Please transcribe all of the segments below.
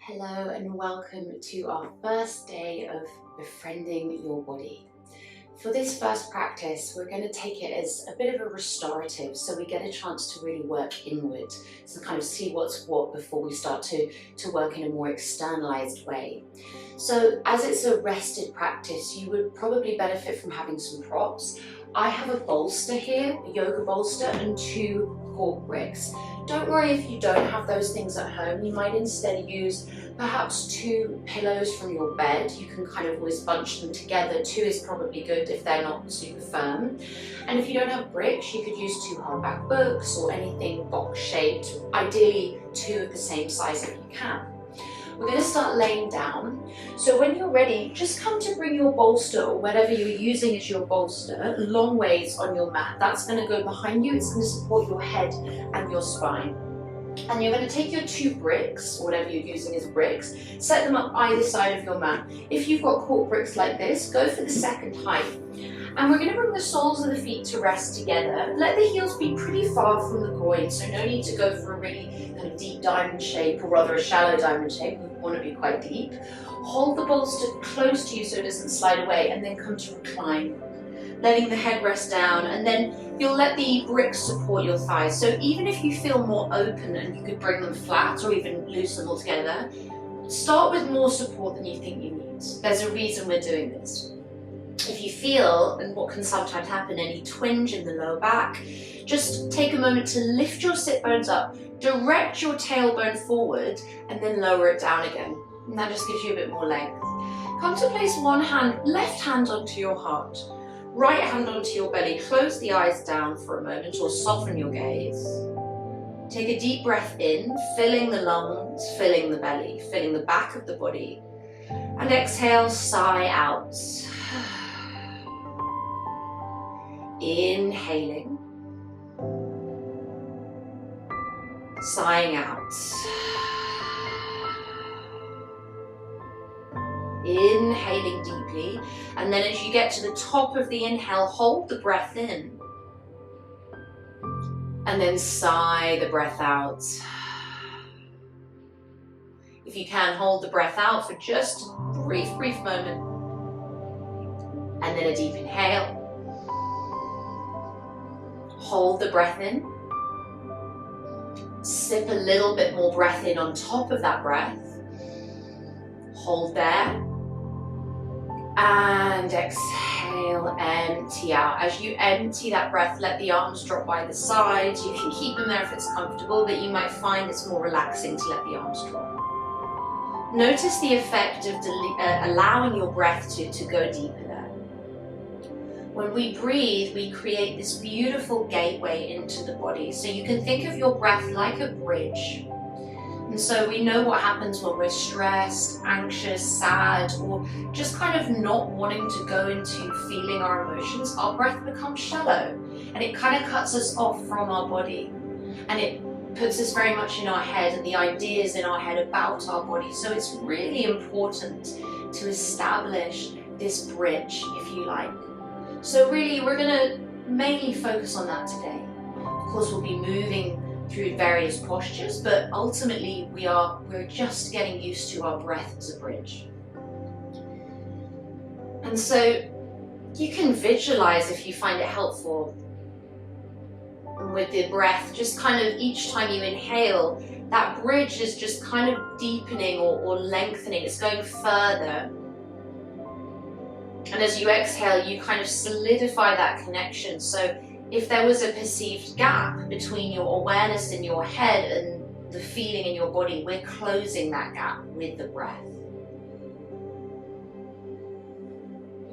Hello and welcome to our first day of befriending your body. For this first practice, we're going to take it as a bit of a restorative, so we get a chance to really work inward, so kind of see what's what before we start to work in a more externalized way. So as it's a rested practice, you would probably benefit from having some props. I have a bolster here, a yoga bolster, and two cork bricks. Don't worry if you don't have those things at home. You might instead use perhaps two pillows from your bed. You can kind of always bunch them together. Two is probably good if they're not super firm. And if you don't have bricks, you could use two hardback books or anything box shaped, ideally two of the same size if you can. We're going to start laying down. So when you're ready, just come to bring your bolster or whatever you're using as your bolster long ways on your mat. That's going to go behind you. It's going to support your head and your spine. And you're going to take your two bricks, whatever you're using as bricks, set them up either side of your mat. If you've got cork bricks like this, go for the second height. And we're going to bring the soles of the feet to rest together. Let the heels be pretty far from the groin, so no need to go for a really kind of deep diamond shape, or rather a shallow diamond shape. We want to be quite deep. Hold the bolster close to you so it doesn't slide away, and then come to recline. Letting the head rest down, and then you'll let the bricks support your thighs. So even if you feel more open and you could bring them flat or even loose them all together, start with more support than you think you need. There's a reason we're doing this. If you feel, and what can sometimes happen, any twinge in the lower back, just take a moment to lift your sit bones up, direct your tailbone forward, and then lower it down again. And that just gives you a bit more length. Come to place one hand, left hand onto your heart, right hand onto your belly. Close the eyes down for a moment or soften your gaze. Take a deep breath in, filling the lungs, filling the belly, filling the back of the body. And exhale, sigh out. Inhaling, sighing out. Inhaling deeply, and then as you get to the top of the inhale, hold the breath in. And then sigh the breath out. If you can, hold the breath out for just a brief moment. And then a deep inhale. Hold the breath in. Sip a little bit more breath in on top of that breath. Hold there. And exhale, empty out. As you empty that breath, let the arms drop by the sides. You can keep them there if it's comfortable, but you might find it's more relaxing to let the arms drop. Notice the effect of allowing your breath to go deeper there. When we breathe, we create this beautiful gateway into the body. So you can think of your breath like a bridge. And so we know what happens when we're stressed, anxious, sad, or just kind of not wanting to go into feeling our emotions. Our breath becomes shallow and it kind of cuts us off from our body. And it puts us very much in our head and the ideas in our head about our body. So it's really important to establish this bridge, if you like. So really, we're going to mainly focus on that today. Of course, we'll be moving through various postures, but ultimately we're just getting used to our breath as a bridge. And so you can visualize, if you find it helpful, with the breath, just kind of each time you inhale, that bridge is just kind of deepening or lengthening. It's going further. And as you exhale, you kind of solidify that connection. So if there was a perceived gap between your awareness in your head and the feeling in your body, we're closing that gap with the breath.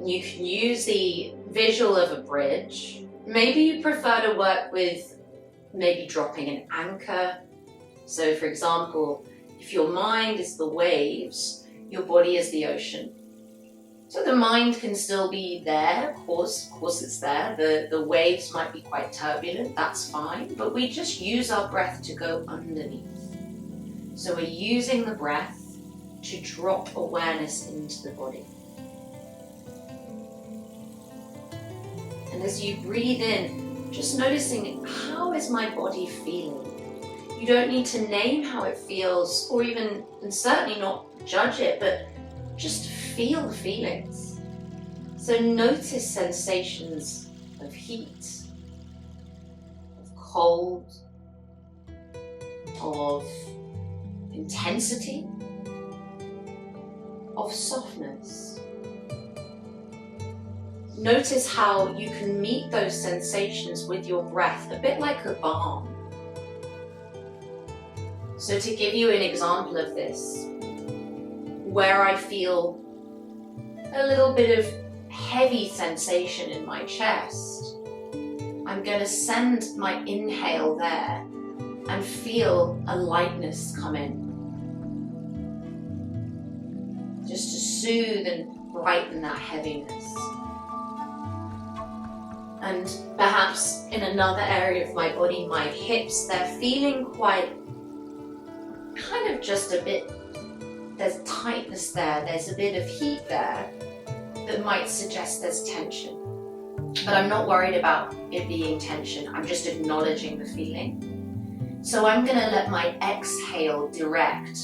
You can use the visual of a bridge. Maybe you prefer to work with maybe dropping an anchor. So for example, if your mind is the waves, your body is the ocean. So the mind can still be there, of course it's there. The waves might be quite turbulent, that's fine, but we just use our breath to go underneath. So we're using the breath to drop awareness into the body. And as you breathe in, just noticing, how is my body feeling? You don't need to name how it feels, or even, and certainly not judge it, but just feel the feelings. So notice sensations of heat, of cold, of intensity, of softness. Notice how you can meet those sensations with your breath, a bit like a balm. So to give you an example of this, where I feel a little bit of heavy sensation in my chest, I'm going to send my inhale there and feel a lightness come in, just to soothe and brighten that heaviness. And perhaps in another area of my body, my hips, they're feeling quite, kind of just a bit, there's tightness there, there's a bit of heat there that might suggest there's tension. But I'm not worried about it being tension, I'm just acknowledging the feeling. So I'm going to let my exhale direct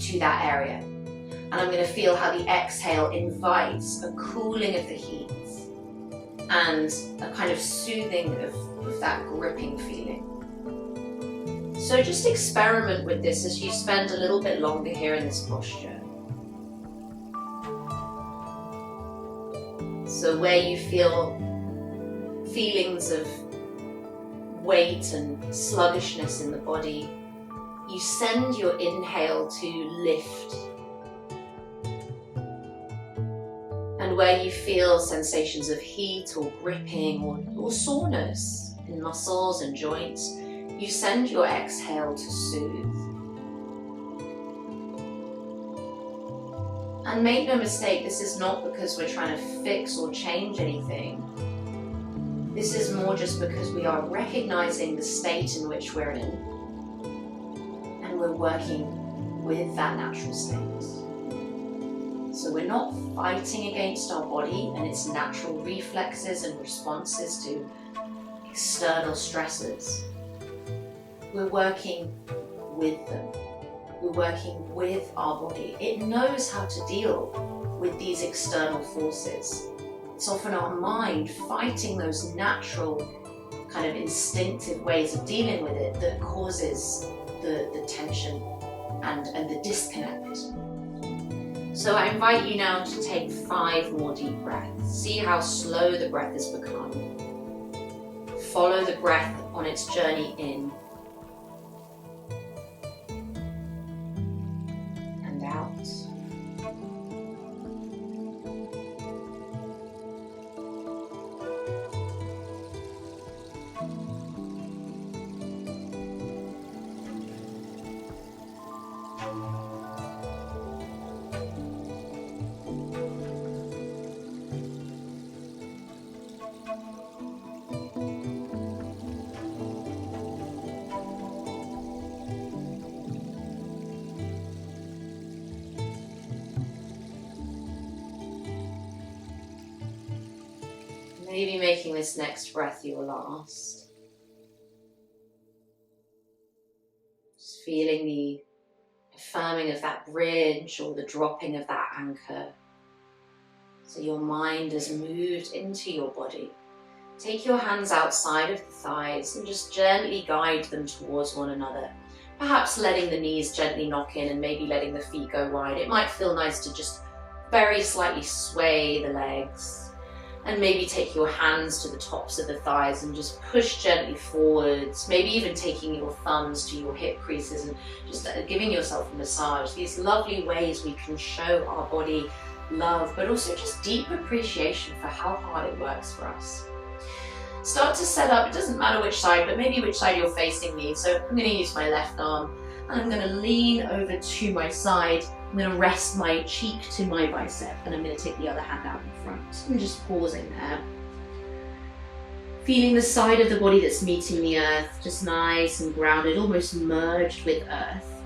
to that area. And I'm going to feel how the exhale invites a cooling of the heat and a kind of soothing of that gripping feeling. So just experiment with this as you spend a little bit longer here in this posture. So where you feel feelings of weight and sluggishness in the body, you send your inhale to lift. And where you feel sensations of heat or gripping or soreness in muscles and joints, you send your exhale to soothe. And make no mistake, this is not because we're trying to fix or change anything. This is more just because we are recognizing the state in which we're in, and we're working with that natural state. So we're not fighting against our body and its natural reflexes and responses to external stresses. We're working with them. We're working with our body. It knows how to deal with these external forces. It's often our mind fighting those natural, kind of instinctive ways of dealing with it that causes the tension and the disconnect. So I invite you now to take 5 more deep breaths. See how slow the breath has become. Follow the breath on its journey in and out. Maybe making this next breath your last. Just feeling the affirming of that bridge or the dropping of that anchor. So your mind has moved into your body. Take your hands outside of the thighs and just gently guide them towards one another. Perhaps letting the knees gently knock in and maybe letting the feet go wide. It might feel nice to just very slightly sway the legs. And maybe take your hands to the tops of the thighs and just push gently forwards, maybe even taking your thumbs to your hip creases and just giving yourself a massage. These lovely ways we can show our body love, but also just deep appreciation for how hard it works for us. Start to set up, it doesn't matter which side, but maybe which side you're facing me. So I'm going to use my left arm and I'm going to lean over to my side. I'm going to rest my cheek to my bicep and I'm going to take the other hand out in front. I'm just pausing there. Feeling the side of the body that's meeting the earth, just nice and grounded, almost merged with earth.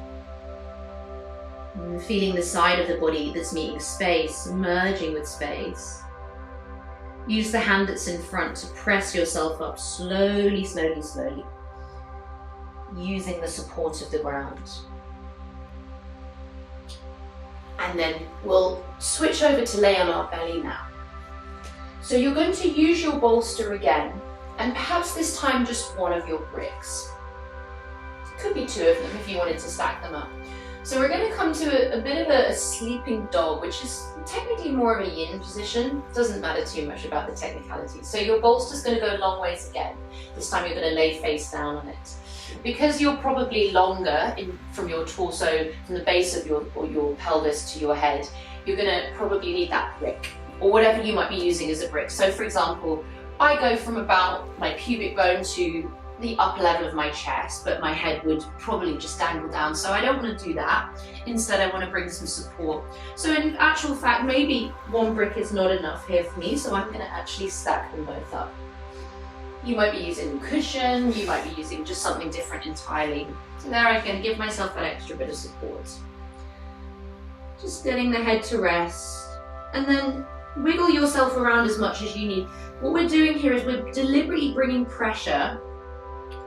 And feeling the side of the body that's meeting space, merging with space. Use the hand that's in front to press yourself up slowly, slowly, slowly. using the support of the ground. And then we'll switch over to lay on our belly now. So you're going to use your bolster again, and perhaps this time just one of your bricks. It could be two of them if you wanted to stack them up. So we're going to come to a bit of a sleeping dog, which is technically more of a yin position. Doesn't matter too much about the technicalities. So your bolster's going to go a long ways again. This time you're going to lay face down on it. Because you're probably longer from your torso, from the base of your pelvis to your head, you're going to probably need that brick, or whatever you might be using as a brick. So for example, I go from about my pubic bone to the upper level of my chest, but my head would probably just dangle down, so I don't want to do that. Instead, I want to bring some support. So in actual fact, maybe one brick is not enough here for me, so I'm going to actually stack them both up. You might be using a cushion, you might be using just something different entirely. So there I can give myself that extra bit of support. Just getting the head to rest, and then wiggle yourself around as much as you need. What we're doing here is we're deliberately bringing pressure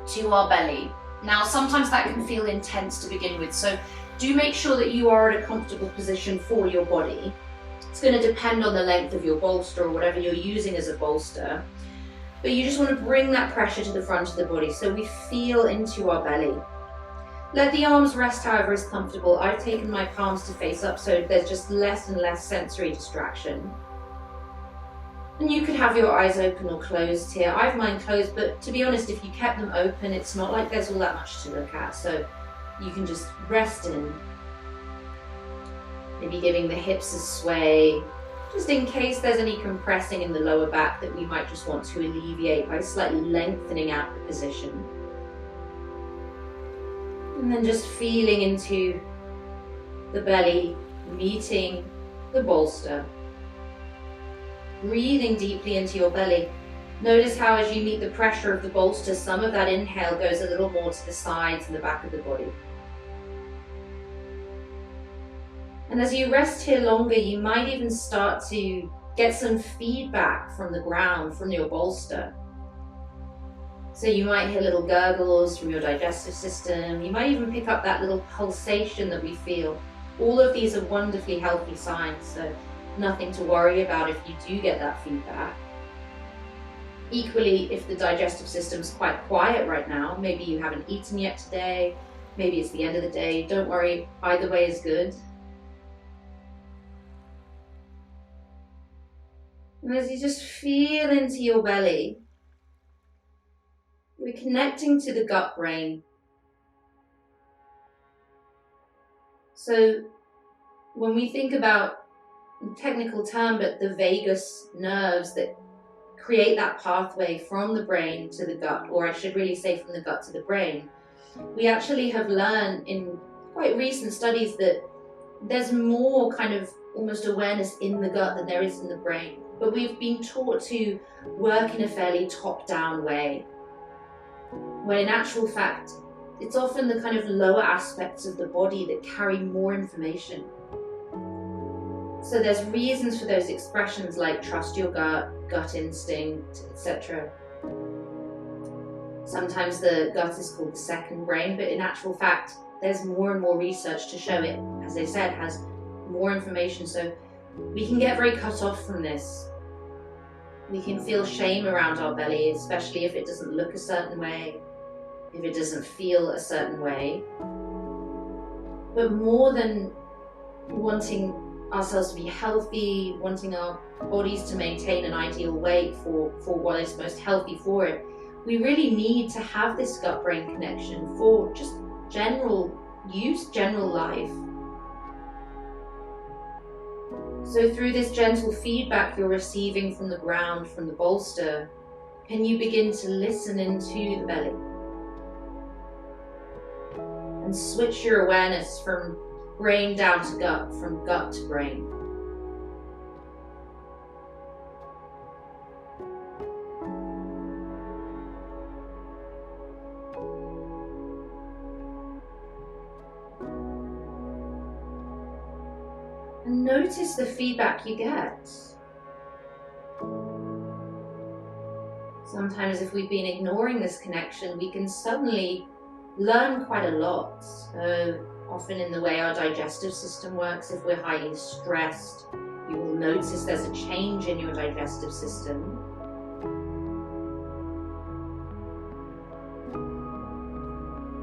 to our belly. Now sometimes that can feel intense to begin with, so do make sure that you are at a comfortable position for your body. It's going to depend on the length of your bolster or whatever you're using as a bolster, but you just want to bring that pressure to the front of the body so we feel into our belly. Let the arms rest however is comfortable. I've taken my palms to face up so there's just less and less sensory distraction. And you could have your eyes open or closed here. I have mine closed, but to be honest, if you kept them open, it's not like there's all that much to look at. So you can just rest in. Maybe giving the hips a sway, just in case there's any compressing in the lower back that we might just want to alleviate by slightly lengthening out the position. And then just feeling into the belly, meeting the bolster. Breathing deeply into your belly. Notice how as you meet the pressure of the bolster, some of that inhale goes a little more to the sides and the back of the body. And as you rest here longer, you might even start to get some feedback from the ground, from your bolster. So you might hear little gurgles from your digestive system. You might even pick up that little pulsation that we feel. All of these are wonderfully healthy signs, so nothing to worry about if you do get that feedback. Equally, if the digestive system's quite quiet right now, maybe you haven't eaten yet today, maybe it's the end of the day, don't worry, either way is good. And as you just feel into your belly, we're connecting to the gut brain. So when we think about, technical term, but the vagus nerves that create that pathway from the brain to the gut, or I should really say from the gut to the brain, we actually have learned in quite recent studies that there's more kind of almost awareness in the gut than there is in the brain. But we've been taught to work in a fairly top-down way, when in actual fact, it's often the kind of lower aspects of the body that carry more information. So there's reasons for those expressions like trust your gut, gut instinct, etc. Sometimes the gut is called the second brain, but in actual fact, there's more and more research to show it, as I said, has more information. So we can get very cut off from this. We can feel shame around our belly, especially if it doesn't look a certain way, if it doesn't feel a certain way. But more than wanting ourselves to be healthy, wanting our bodies to maintain an ideal weight for what is most healthy for it, we really need to have this gut-brain connection for just general use, general life. So through this gentle feedback you're receiving from the ground, from the bolster, can you begin to listen into the belly? And switch your awareness from brain down to gut, from gut to brain. And notice the feedback you get. Sometimes if we've been ignoring this connection, we can suddenly learn quite a lot, often in the way our digestive system works. If we're highly stressed, you will notice there's a change in your digestive system.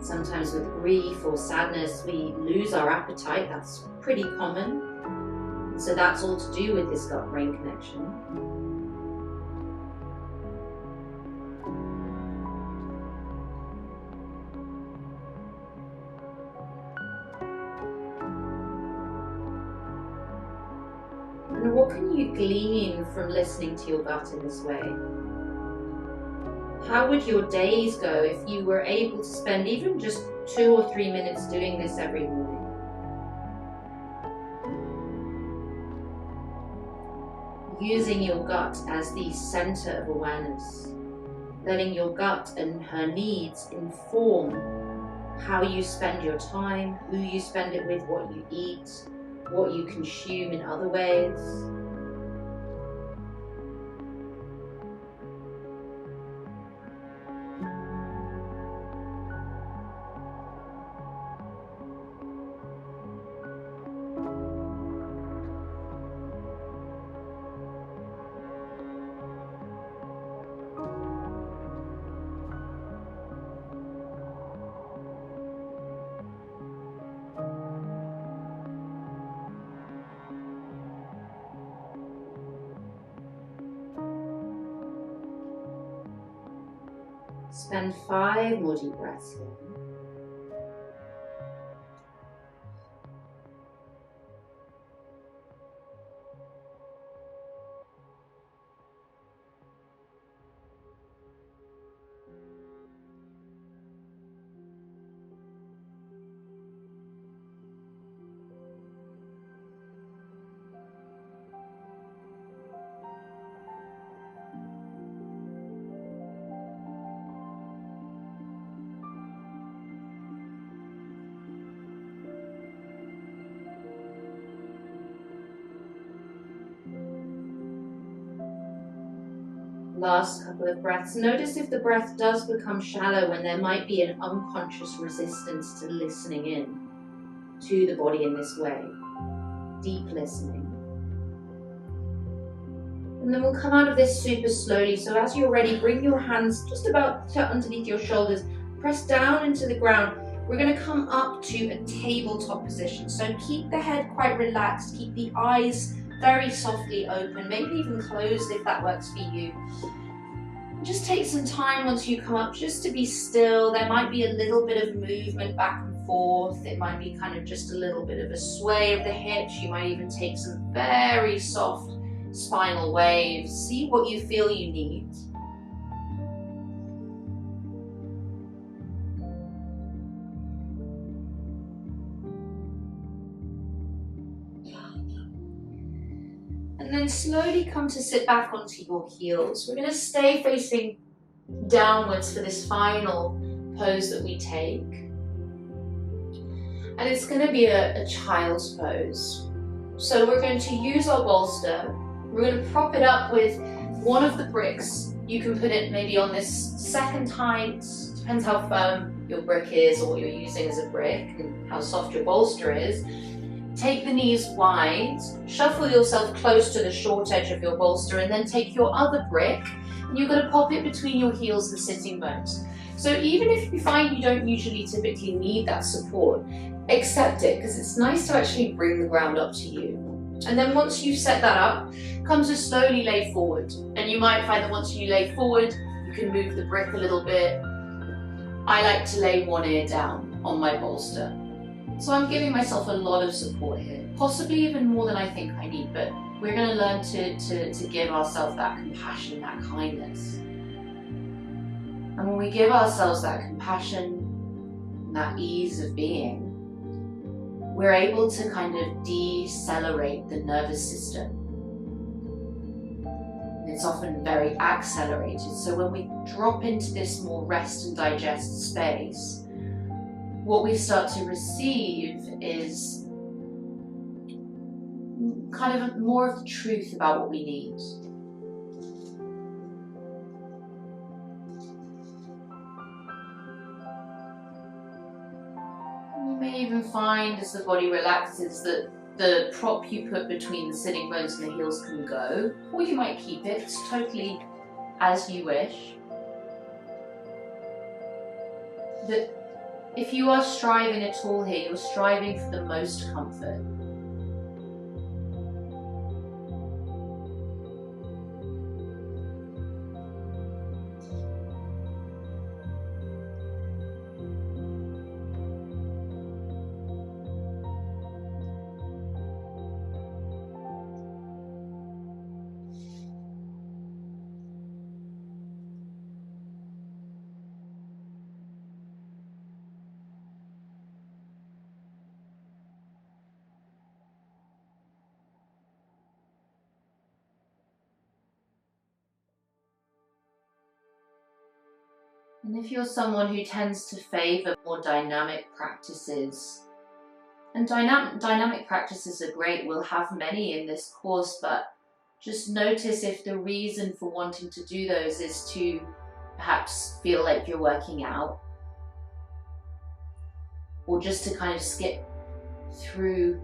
Sometimes with grief or sadness, we lose our appetite. That's pretty common. So that's all to do with this gut-brain connection. And what can you glean from listening to your gut in this way? How would your days go if you were able to spend even just 2 or 3 minutes doing this every morning? Using your gut as the center of awareness, letting your gut and her needs inform how you spend your time, who you spend it with, what you eat, what you consume in other ways. Spend 5 more deep breaths here. Last couple of breaths. Notice if the breath does become shallow when there might be an unconscious resistance to listening in to the body in this way. Deep listening. And then we'll come out of this super slowly. So as you're ready, bring your hands just about to underneath your shoulders. Press down into the ground. We're going to come up to a tabletop position. So keep the head quite relaxed. Keep the eyes very softly open, maybe even closed if that works for you. Just take some time once you come up just to be still. There might be a little bit of movement back and forth. It might be kind of just a little bit of a sway of the hips. You might even take some very soft spinal waves. See what you feel you need. And then slowly come to sit back onto your heels. We're going to stay facing downwards for this final pose that we take. And it's going to be a child's pose. So we're going to use our bolster. We're going to prop it up with one of the bricks. You can put it maybe on this second height. Depends how firm your brick is or what you're using as a brick and how soft your bolster is. Take the knees wide, shuffle yourself close to the short edge of your bolster, and then take your other brick and you're going to pop it between your heels and sitting bones. So even if you find you don't usually typically need that support, accept it because it's nice to actually bring the ground up to you. And then once you've set that up, come to slowly lay forward. And you might find that once you lay forward, you can move the brick a little bit. I like to lay one ear down on my bolster. So I'm giving myself a lot of support here, possibly even more than I think I need, but we're going to learn to give ourselves that compassion, that kindness. And when we give ourselves that compassion, that ease of being, we're able to kind of decelerate the nervous system. It's often very accelerated. So when we drop into this more rest and digest space, what we start to receive is kind of more of the truth about what we need. may even find as the body relaxes that the prop you put between the sitting bones and the heels can go, or you might keep it. It's totally as you wish. That if you are striving at all here, you're striving for the most comfort. And if you're someone who tends to favour more dynamic practices, and dynamic practices are great, we'll have many in this course, but just notice if the reason for wanting to do those is to perhaps feel like you're working out, or just to kind of skip through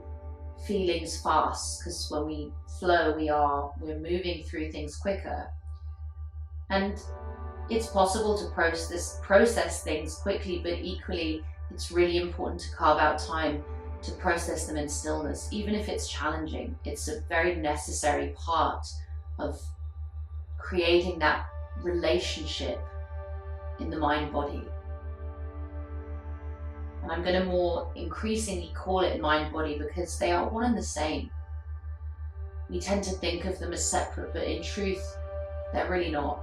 feelings fast, because when we flow, we're moving through things quicker. And it's possible to process things quickly, but equally it's really important to carve out time to process them in stillness. Even if it's challenging, it's a very necessary part of creating that relationship in the mind-body. And I'm going to more increasingly call it mind-body because they are one and the same. We tend to think of them as separate, but in truth, they're really not.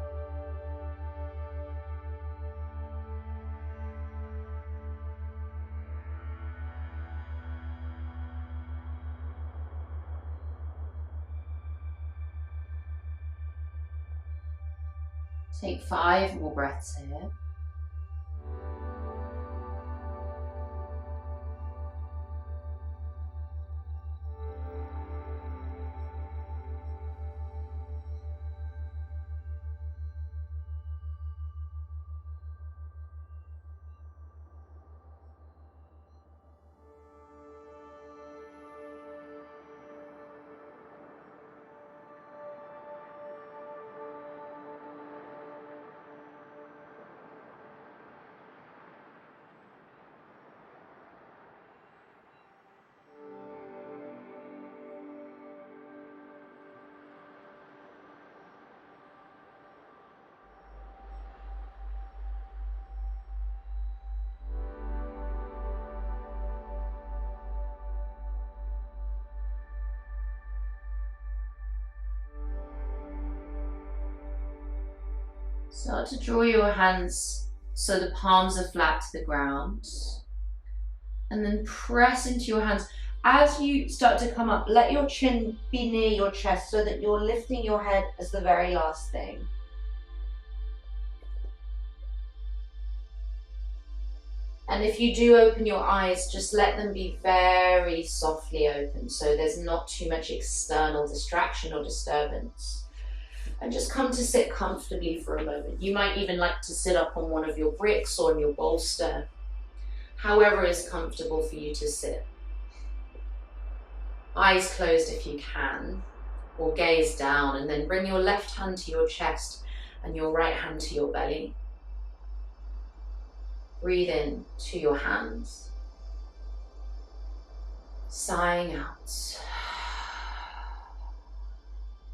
Take 5 more breaths here. Start to draw your hands so the palms are flat to the ground, and then press into your hands. As you start to come up, let your chin be near your chest so that you're lifting your head as the very last thing. And if you do open your eyes, just let them be very softly open so there's not too much external distraction or disturbance. And just come to sit comfortably for a moment. You might even like to sit up on one of your bricks or on your bolster, however is comfortable for you to sit. Eyes closed if you can, or gaze down, and then bring your left hand to your chest and your right hand to your belly. Breathe in to your hands, sighing out.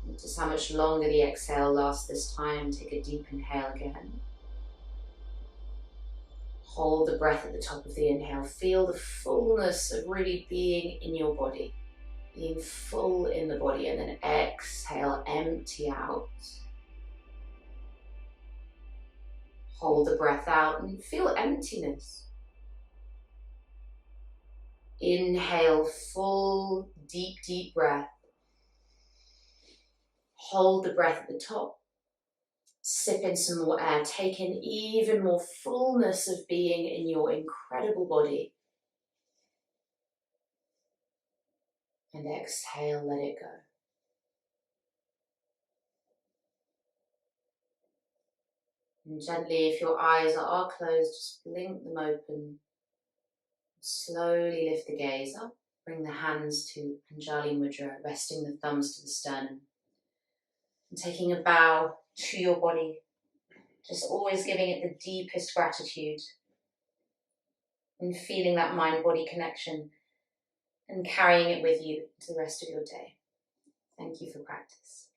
Notice how much longer the exhale lasts this time. Take a deep inhale again. Hold the breath at the top of the inhale. Feel the fullness of really being in your body, being full in the body, and then exhale, empty out. Hold the breath out and feel emptiness. Inhale, full, deep, deep breath. Hold the breath at the top. Sip in some more air. Take in even more fullness of being in your incredible body. And exhale, let it go. And gently, if your eyes are closed, just blink them open. Slowly lift the gaze up, bring the hands to Anjali Mudra, resting the thumbs to the sternum. And taking a bow to your body, just always giving it the deepest gratitude and feeling that mind-body connection and carrying it with you to the rest of your day. Thank you for practice.